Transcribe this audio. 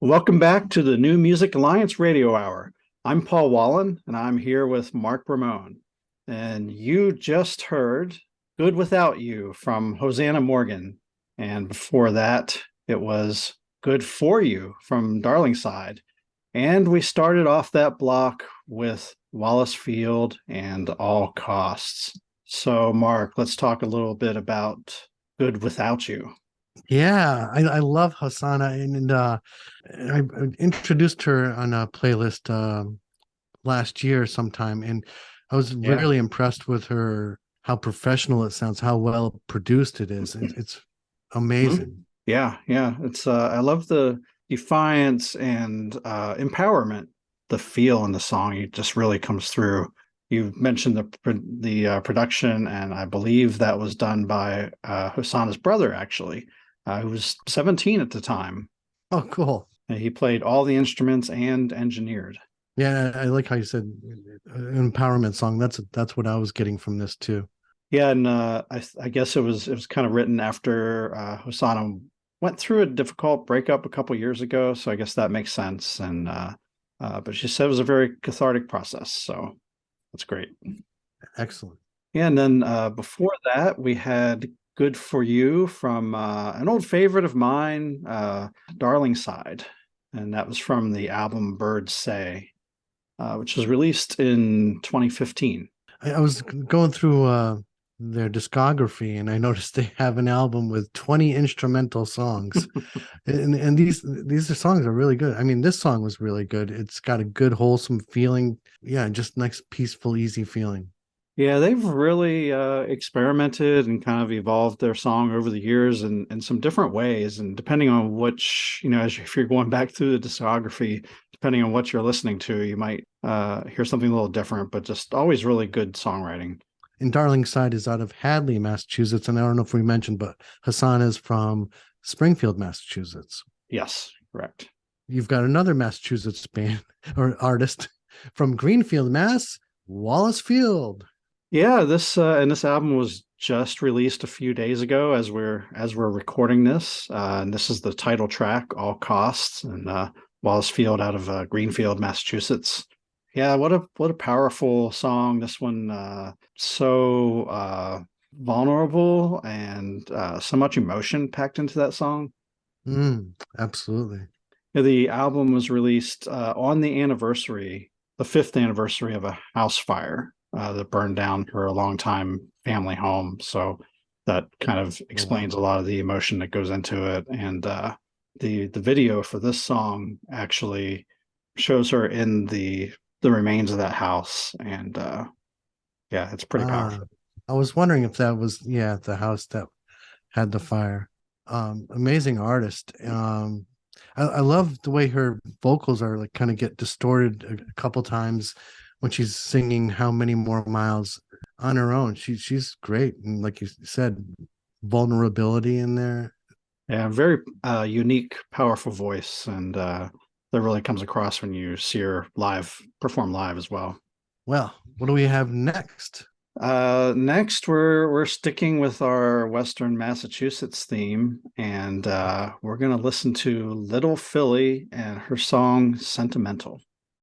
Welcome back to the New Music Alliance Radio Hour. I'm Paul Wallen, and I'm here with Mark Ramone. And you just heard Good Without You from Hosanna Morgan. And before that, it was Good For You from Darlingside. And we started off that block with Wallace Field and All Costs. So, Mark, let's talk a little bit about Good Without You. Yeah, I love Hosanna, and I introduced her on a playlist last year sometime, and I was really impressed with her, how professional it sounds, how well produced it is. It's amazing. Yeah. It's I love the defiance and empowerment. The feel in the song, it just really comes through. You mentioned the production, and I believe that was done by Hosanna's brother, actually, who was 17 at the time. Oh, cool. And he played all the instruments and engineered. Yeah, I like how you said empowerment song. That's what I was getting from this too. Yeah, and I guess it was kind of written after Hosanna went through a difficult breakup a couple years ago, so I guess that makes sense. And but she said it was a very cathartic process, so that's great. Excellent. Yeah, and then before that, we had Good For You from an old favorite of mine, Darlingside. And that was from the album Birds Say, which was released in 2015. I was going through their discography, and I noticed they have an album with 20 instrumental songs. and these songs are really good. I mean, this song was really good. It's got a good, wholesome feeling. Yeah, just nice, peaceful, easy feeling. Yeah, they've really experimented and kind of evolved their song over the years in some different ways. And depending on which, if you're going back through the discography, depending on what you're listening to, you might hear something a little different, but just always really good songwriting. And Darlingside is out of Hadley, Massachusetts. And I don't know if we mentioned, but Hassan is from Springfield, Massachusetts. Yes, correct. You've got another Massachusetts band or artist from Greenfield, Mass, Wallace Field. Yeah, this album was just released a few days ago as we're recording this. And this is the title track, All Costs, and Wallace Field out of Greenfield, Massachusetts. Yeah, what a powerful song. This one, so vulnerable and so much emotion packed into that song. Absolutely. Yeah, the album was released on the anniversary, the 5th anniversary of a house fire that burned down her longtime family home. So that kind of explains a lot of the emotion that goes into it. And the video for this song actually shows her in the remains of that house. And yeah, it's pretty powerful. I was wondering if that was, the house that had the fire. Amazing artist. I love the way her vocals are like kind of get distorted a couple times when she's singing How Many More Miles on her own. She's great. And like you said, vulnerability in there. Yeah, very unique, powerful voice. And that really comes across when you see her perform live as well. Well, what do we have next? Next, we're sticking with our Western Massachusetts theme, and we're going to listen to Little Philly and her song Sentimental.